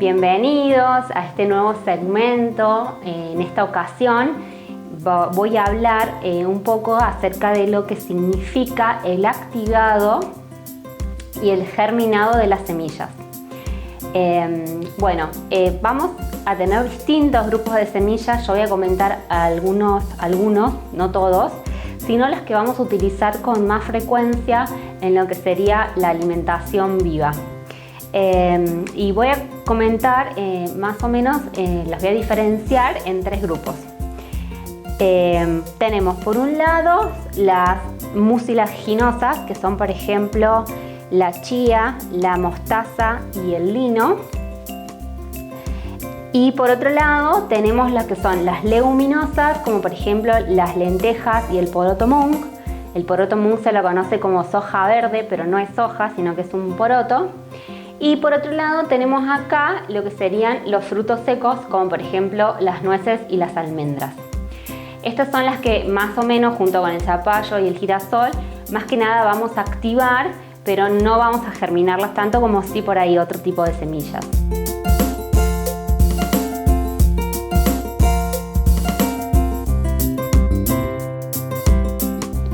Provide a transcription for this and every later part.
Bienvenidos a este nuevo segmento. En esta ocasión voy a hablar un poco acerca de lo que significa el activado y el germinado de las semillas. Vamos a tener distintos grupos de semillas. Yo voy a comentar algunos, no todos, sino las que vamos a utilizar con más frecuencia en lo que sería la alimentación viva. Y voy a comentar más o menos, las voy a diferenciar en tres grupos. Tenemos por un lado las mucilaginosas, que son por ejemplo la chía, la mostaza y el lino. Y por otro lado tenemos las que son las leguminosas, como por ejemplo las lentejas y el poroto mung. El poroto mung se lo conoce como soja verde, pero no es soja, sino que es un poroto. Y por otro lado tenemos acá lo que serían los frutos secos, como por ejemplo las nueces y las almendras. Estas son las que más o menos, junto con el zapallo y el girasol, más que nada vamos a activar, pero no vamos a germinarlas tanto como si por ahí otro tipo de semillas.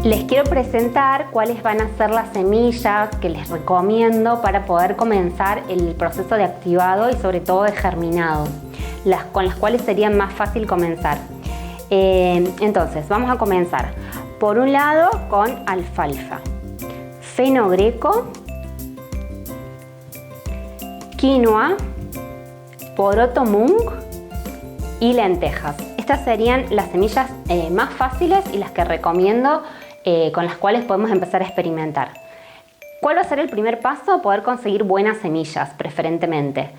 Les quiero presentar cuáles van a ser las semillas que les recomiendo para poder comenzar el proceso de activado y sobre todo de germinado, con las cuales sería más fácil comenzar. Entonces vamos a comenzar por un lado con alfalfa, fenogreco, quinoa, poroto mung y lentejas. Estas serían las semillas más fáciles y las que recomiendo, con las cuales podemos empezar a experimentar. ¿Cuál va a ser el primer paso? Poder conseguir buenas semillas, preferentemente.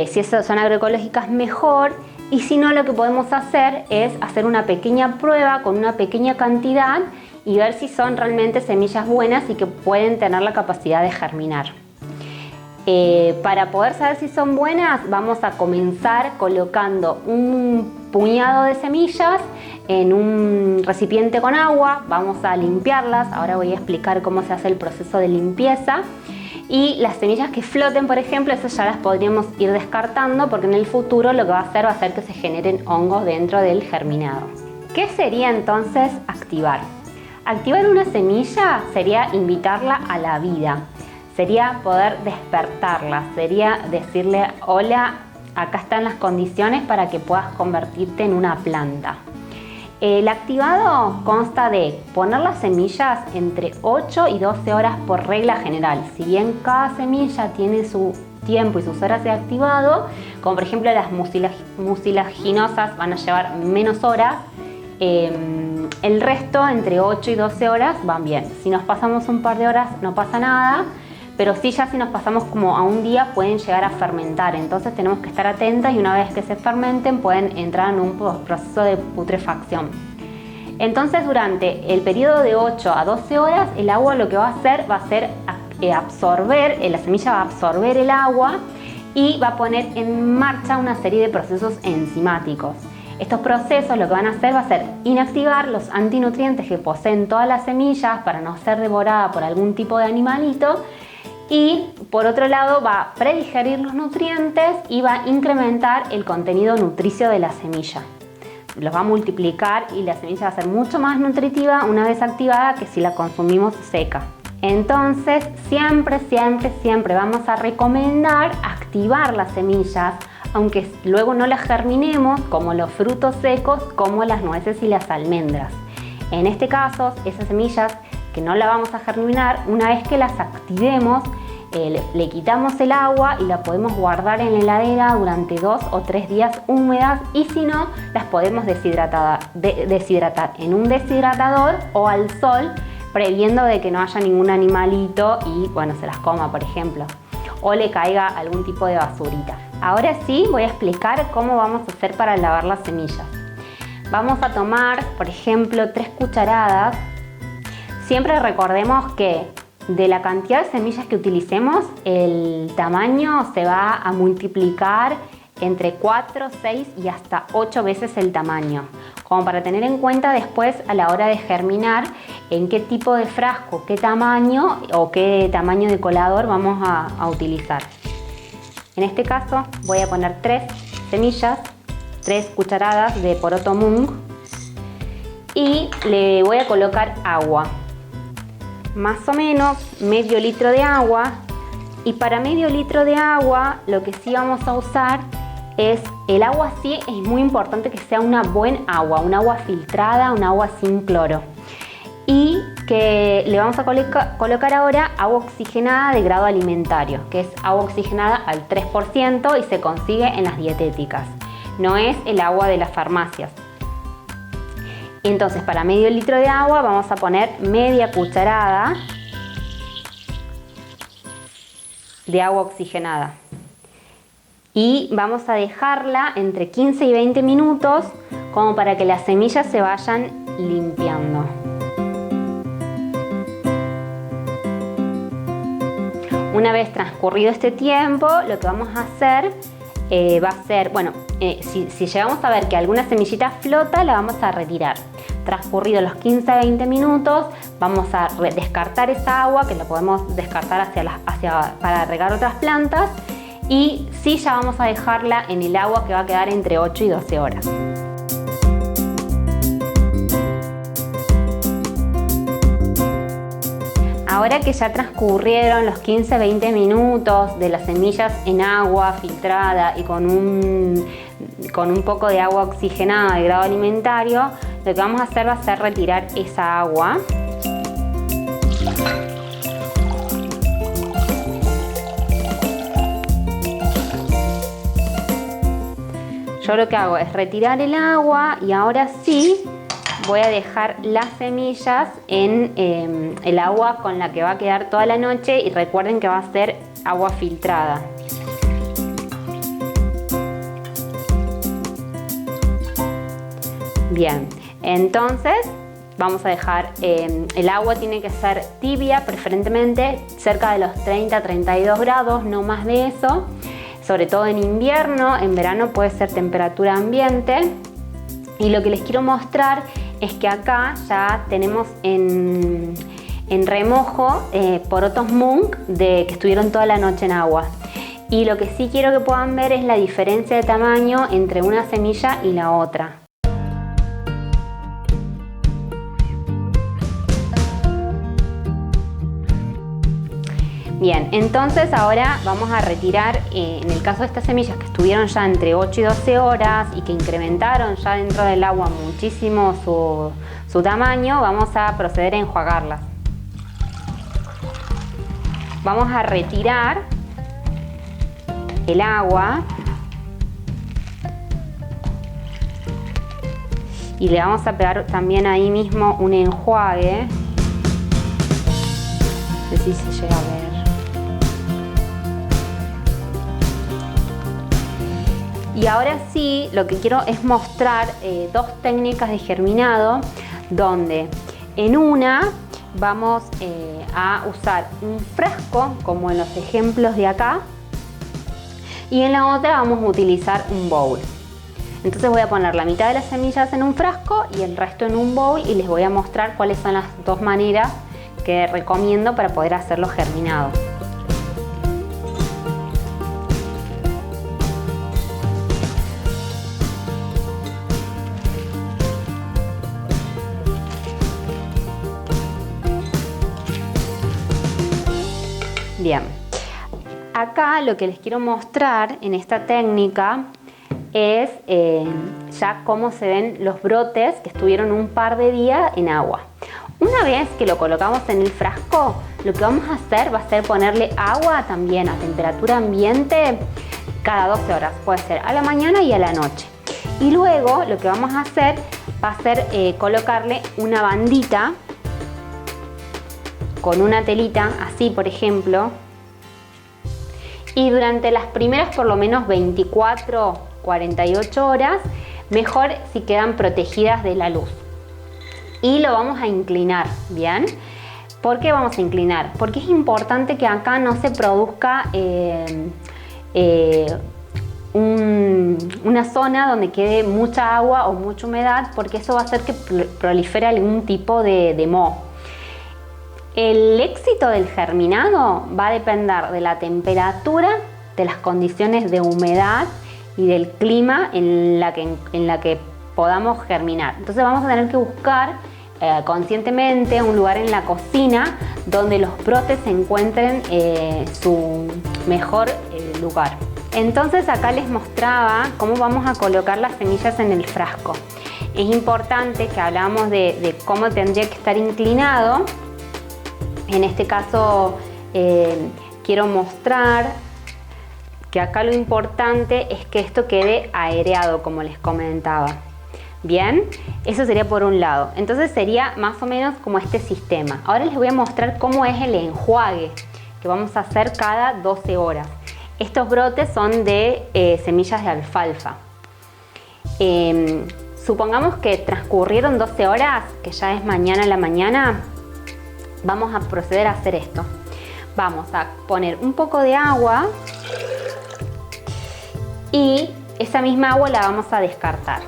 Si son agroecológicas, mejor. Y si no, lo que podemos hacer es hacer una pequeña prueba con una pequeña cantidad y ver si son realmente semillas buenas y que pueden tener la capacidad de germinar. Para poder saber si son buenas, vamos a comenzar colocando un puñado de semillas en un recipiente con agua. Vamos a limpiarlas. Ahora voy a explicar cómo se hace el proceso de limpieza. Y las semillas que floten, por ejemplo, esas ya las podríamos ir descartando, porque en el futuro lo que va a hacer que se generen hongos dentro del germinado. ¿Qué sería entonces activar? Activar una semilla sería invitarla a la vida. Sería poder despertarla, sería decirle: hola, acá están las condiciones para que puedas convertirte en una planta. El activado consta de poner las semillas entre 8 y 12 horas por regla general. Si bien cada semilla tiene su tiempo y sus horas de activado, como por ejemplo las mucilaginosas van a llevar menos horas, el resto entre 8 y 12 horas van bien. Si nos pasamos un par de horas no pasa nada, pero sí, ya si nos pasamos como a un día pueden llegar a fermentar. Entonces tenemos que estar atentas y una vez que se fermenten pueden entrar en un proceso de putrefacción. Entonces durante el periodo de 8 a 12 horas el agua lo que va a hacer absorber, la semilla va a absorber el agua y va a poner en marcha una serie de procesos enzimáticos. Estos procesos lo que van a hacer va a ser inactivar los antinutrientes que poseen todas las semillas para no ser devorada por algún tipo de animalito. Y por otro lado va a predigerir los nutrientes y va a incrementar el contenido nutricio de la semilla. Los va a multiplicar y la semilla va a ser mucho más nutritiva una vez activada que si la consumimos seca. Entonces siempre vamos a recomendar activar las semillas, aunque luego no las germinemos, como los frutos secos, como las nueces y las almendras. En este caso, esas semillas que no la vamos a germinar, una vez que las activemos, le quitamos el agua y la podemos guardar en la heladera durante 2 o 3 días húmedas, y si no, las podemos deshidratar en un deshidratador o al sol, previendo de que no haya ningún animalito y se las coma, por ejemplo, o le caiga algún tipo de basurita. Ahora sí voy a explicar cómo vamos a hacer para lavar las semillas. Vamos a tomar, por ejemplo, 3 cucharadas. Siempre recordemos que de la cantidad de semillas que utilicemos, el tamaño se va a multiplicar entre 4, 6 y hasta 8 veces el tamaño, como para tener en cuenta después a la hora de germinar en qué tipo de frasco, qué tamaño o qué tamaño de colador vamos a utilizar. En este caso voy a poner 3 semillas, 3 cucharadas de poroto mung y le voy a colocar agua. Más o menos medio litro de agua. Y para medio litro de agua lo que sí vamos a usar es el agua. Sí, es muy importante que sea una buena agua, un agua filtrada, un agua sin cloro. Y que le vamos a colocar ahora agua oxigenada de grado alimentario, que es agua oxigenada al 3% y se consigue en las dietéticas. No es el agua de las farmacias. Entonces, para medio litro de agua vamos a poner media cucharada de agua oxigenada. Y vamos a dejarla entre 15 y 20 minutos como para que las semillas se vayan limpiando. Una vez transcurrido este tiempo, lo que vamos a hacer va a ser, si llegamos a ver que alguna semillita flota, la vamos a retirar. Transcurridos los 15-20 minutos, vamos a descartar esa agua, que la podemos descartar para regar otras plantas, y sí, ya vamos a dejarla en el agua, que va a quedar entre 8 y 12 horas. Ahora que ya transcurrieron los 15-20 minutos de las semillas en agua filtrada y con un poco de agua oxigenada de grado alimentario, lo que vamos a hacer va a ser retirar esa agua. Yo lo que hago es retirar el agua y ahora sí voy a dejar las semillas en el agua con la que va a quedar toda la noche, y recuerden que va a ser agua filtrada. Bien, entonces vamos a dejar, el agua tiene que ser tibia, preferentemente cerca de los 30-32 grados, no más de eso, sobre todo en invierno. En verano puede ser temperatura ambiente. Y lo que les quiero mostrar es que acá ya tenemos en remojo porotos mung que estuvieron toda la noche en agua. Y lo que sí quiero que puedan ver es la diferencia de tamaño entre una semilla y la otra. Bien, entonces ahora vamos a retirar, en el caso de estas semillas que estuvieron ya entre 8 y 12 horas y que incrementaron ya dentro del agua muchísimo su tamaño, vamos a proceder a enjuagarlas. Vamos a retirar el agua y le vamos a pegar también ahí mismo un enjuague. No sé si se llega a ver. Y ahora sí, lo que quiero es mostrar dos técnicas de germinado, donde en una vamos a usar un frasco, como en los ejemplos de acá, y en la otra vamos a utilizar un bowl. Entonces voy a poner la mitad de las semillas en un frasco y el resto en un bowl, y les voy a mostrar cuáles son las dos maneras que recomiendo para poder hacerlo germinado. Bien, acá lo que les quiero mostrar en esta técnica es ya cómo se ven los brotes que estuvieron un par de días en agua. Una vez que lo colocamos en el frasco, lo que vamos a hacer va a ser ponerle agua también a temperatura ambiente cada 12 horas, puede ser a la mañana y a la noche. Y luego lo que vamos a hacer va a ser colocarle una bandita con una telita, así por ejemplo, y durante las primeras por lo menos 24-48 horas, mejor si quedan protegidas de la luz. Y lo vamos a inclinar, ¿bien? ¿Por qué vamos a inclinar? Porque es importante que acá no se produzca una zona donde quede mucha agua o mucha humedad, porque eso va a hacer que prolifere algún tipo de moho. El éxito del germinado va a depender de la temperatura las condiciones de humedad y del clima en la que podamos germinar. Entonces vamos a tener que buscar conscientemente un lugar en la cocina donde los brotes se encuentren su mejor lugar. Entonces acá les mostraba cómo vamos a colocar las semillas en el frasco. Es importante que hablamos de cómo tendría que estar inclinado. En este caso quiero mostrar que acá lo importante es que esto quede aireado, como les comentaba. Bien, eso sería por un lado. Entonces sería más o menos como este sistema. Ahora les voy a mostrar cómo es el enjuague que vamos a hacer cada 12 horas. Estos brotes son de semillas de alfalfa. Supongamos que transcurrieron 12 horas, que ya es mañana a la mañana. Vamos a proceder a hacer esto. Vamos a poner un poco de agua y esa misma agua la vamos a descartar.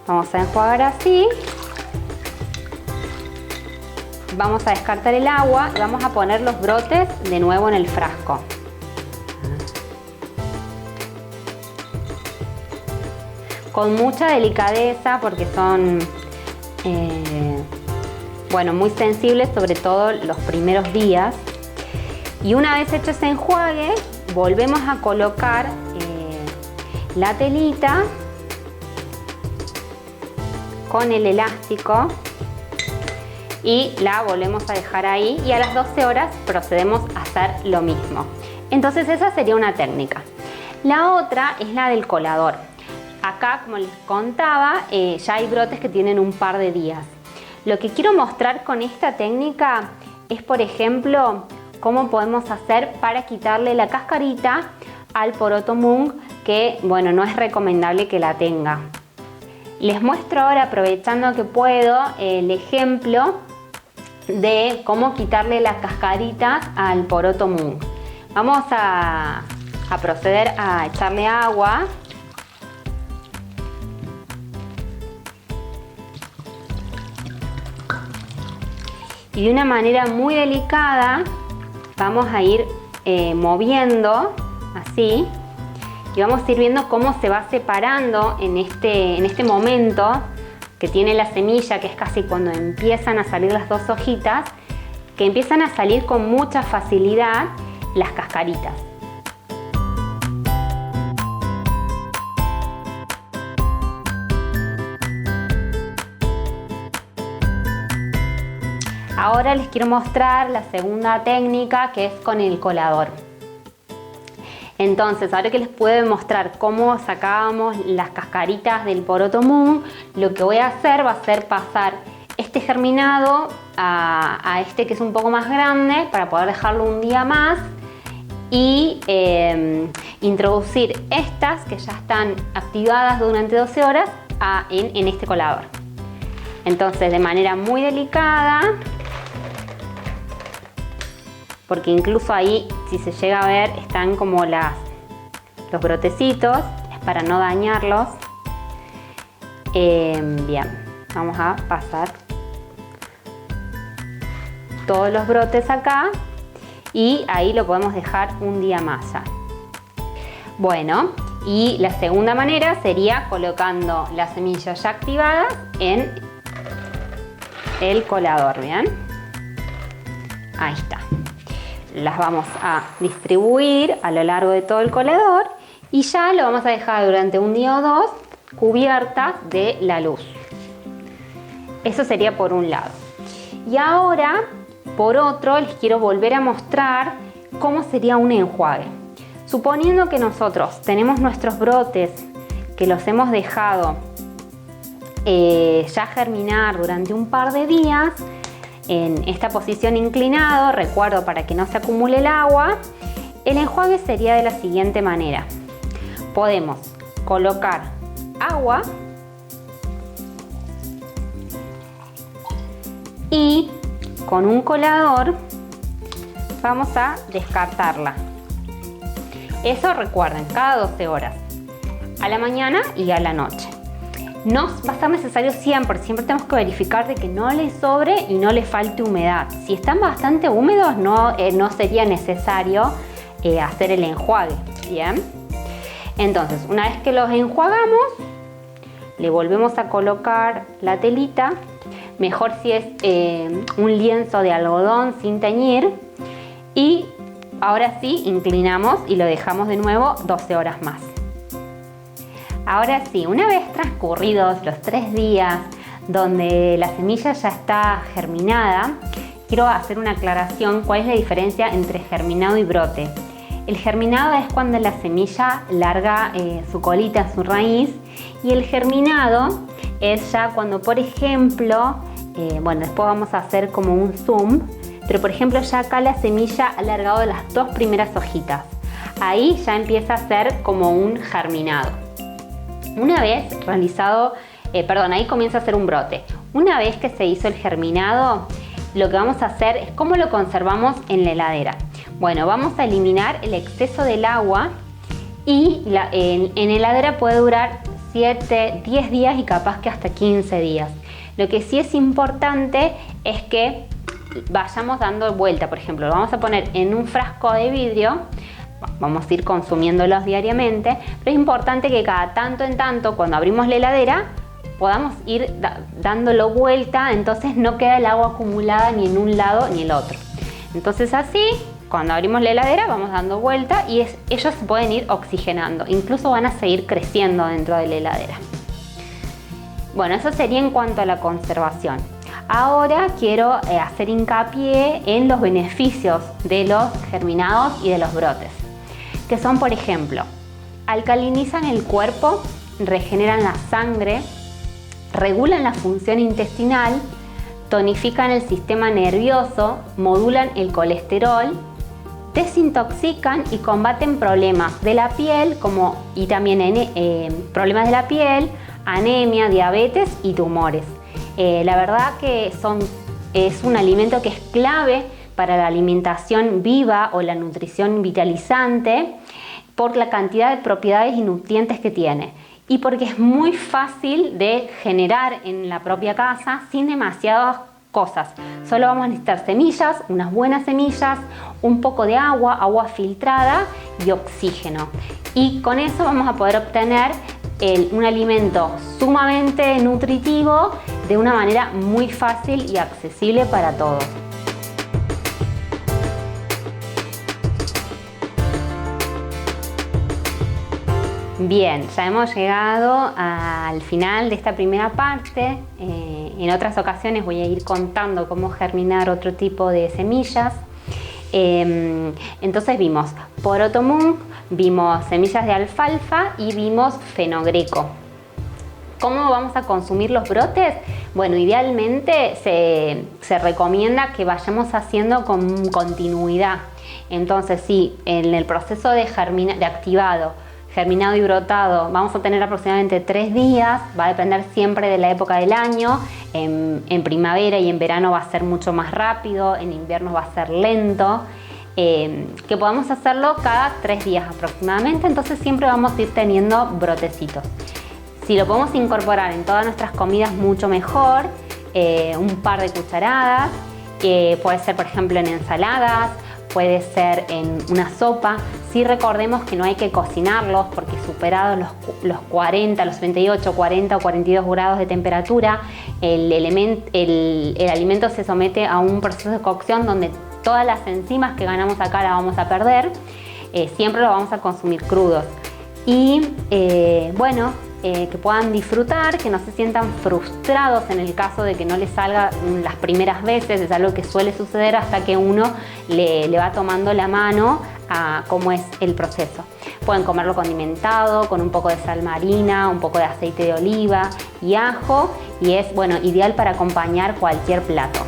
Vamos a enjuagar así. Vamos a descartar el agua y vamos a poner los brotes de nuevo en el frasco. Con mucha delicadeza porque son muy sensibles, sobre todo los primeros días. Y una vez hecho ese enjuague, volvemos a colocar la telita con el elástico y la volvemos a dejar ahí, y a las 12 horas procedemos a hacer lo mismo. Entonces esa sería una técnica. La otra es la del colador. Acá, como les contaba, ya hay brotes que tienen un par de días. Lo que quiero mostrar con esta técnica es, por ejemplo, cómo podemos hacer para quitarle la cascarita al poroto mung, que no es recomendable que la tenga. Les muestro ahora, aprovechando que puedo, el ejemplo de cómo quitarle las cascaritas al poroto mung. Vamos a proceder a echarle agua. Y de una manera muy delicada vamos a ir moviendo así, y vamos a ir viendo cómo se va separando en este momento que tiene la semilla, que es casi cuando empiezan a salir las dos hojitas, que empiezan a salir con mucha facilidad las cascaritas. Ahora les quiero mostrar la segunda técnica, que es con el colador. Entonces, ahora que les puedo mostrar cómo sacábamos las cascaritas del poroto mung, lo que voy a hacer va a ser pasar este germinado a este que es un poco más grande para poder dejarlo un día más, y introducir estas que ya están activadas durante 12 horas en este colador. Entonces, de manera muy delicada, porque incluso ahí, si se llega a ver, están como los brotecitos, es para no dañarlos. Bien, vamos a pasar todos los brotes acá, y ahí lo podemos dejar un día más ya. Bueno, y la segunda manera sería colocando las semillas ya activadas en el colador, ¿bien? Ahí está. Las vamos a distribuir a lo largo de todo el colador, y ya lo vamos a dejar durante un día o dos cubiertas de la luz. Eso sería por un lado. Y ahora, por otro, les quiero volver a mostrar cómo sería un enjuague. Suponiendo que nosotros tenemos nuestros brotes que los hemos dejado ya germinar durante un par de días, en esta posición inclinado, recuerdo, para que no se acumule el agua, el enjuague sería de la siguiente manera. Podemos colocar agua y con un colador vamos a descartarla. Eso, recuerden, cada 12 horas, a la mañana y a la noche. No va a ser necesario siempre tenemos que verificar de que no le sobre y no le falte humedad. Si están bastante húmedos no sería necesario hacer el enjuague, ¿bien? Entonces, una vez que los enjuagamos, le volvemos a colocar la telita, mejor si es un lienzo de algodón sin teñir, y ahora sí inclinamos y lo dejamos de nuevo 12 horas más. Ahora sí, una vez transcurridos los 3 días donde la semilla ya está germinada, quiero hacer una aclaración cuál es la diferencia entre germinado y brote. El germinado es cuando la semilla larga su colita, su raíz, y el germinado es ya cuando, por ejemplo, bueno, después vamos a hacer como un zoom, pero por ejemplo ya acá la semilla ha alargado las 2 primeras hojitas. Ahí ya empieza a ser como un germinado. Una vez realizado, ahí comienza a ser un brote. Una vez que se hizo el germinado, lo que vamos a hacer es cómo lo conservamos en la heladera. Bueno, vamos a eliminar el exceso del agua y en heladera puede durar 7, 10 días y capaz que hasta 15 días. Lo que sí es importante es que vayamos dando vuelta. Por ejemplo, lo vamos a poner en un frasco de vidrio, vamos a ir consumiéndolos diariamente, pero es importante que cada tanto en tanto, cuando abrimos la heladera, podamos ir dándolo vuelta, entonces no queda el agua acumulada ni en un lado ni el otro. Entonces así, cuando abrimos la heladera vamos dando vuelta y ellos se pueden ir oxigenando, incluso van a seguir creciendo dentro de la heladera. Bueno, eso sería en cuanto a la conservación. Ahora quiero hacer hincapié en los beneficios de los germinados y de los brotes, que son, por ejemplo, alcalinizan el cuerpo, regeneran la sangre, regulan la función intestinal, tonifican el sistema nervioso, modulan el colesterol, desintoxican y combaten problemas de la piel y también problemas de la piel, anemia, diabetes y tumores. La verdad que es un alimento que es clave para la alimentación viva o la nutrición vitalizante por la cantidad de propiedades y nutrientes que tiene y porque es muy fácil de generar en la propia casa sin demasiadas cosas. Solo vamos a necesitar semillas, unas buenas semillas, un poco de agua filtrada y oxígeno. Y con eso vamos a poder obtener un alimento sumamente nutritivo de una manera muy fácil y accesible para todos. Bien, ya hemos llegado al final de esta primera parte. En otras ocasiones voy a ir contando cómo germinar otro tipo de semillas. Entonces vimos poroto mung, vimos semillas de alfalfa y vimos fenogreco. ¿Cómo vamos a consumir los brotes? Bueno, idealmente se recomienda que vayamos haciendo con continuidad. Entonces sí, en el proceso de activado, germinado y brotado vamos a tener aproximadamente 3 días, va a depender siempre de la época del año. En primavera y en verano va a ser mucho más rápido, en invierno va a ser lento, que podamos hacerlo cada 3 días aproximadamente, entonces siempre vamos a ir teniendo brotecitos. Si lo podemos incorporar en todas nuestras comidas mucho mejor, un par de cucharadas, puede ser por ejemplo en ensaladas, puede ser en una sopa. Sí, recordemos que no hay que cocinarlos porque superados los 40, los 38, 40 o 42 grados de temperatura, el alimento se somete a un proceso de cocción donde todas las enzimas que ganamos acá las vamos a perder. Siempre lo vamos a consumir crudos. Y bueno, que puedan disfrutar, que no se sientan frustrados en el caso de que no les salga las primeras veces. Es algo que suele suceder hasta que uno le va tomando la mano a cómo es el proceso. Pueden comerlo condimentado, con un poco de sal marina, un poco de aceite de oliva y ajo, y es, bueno, ideal para acompañar cualquier plato.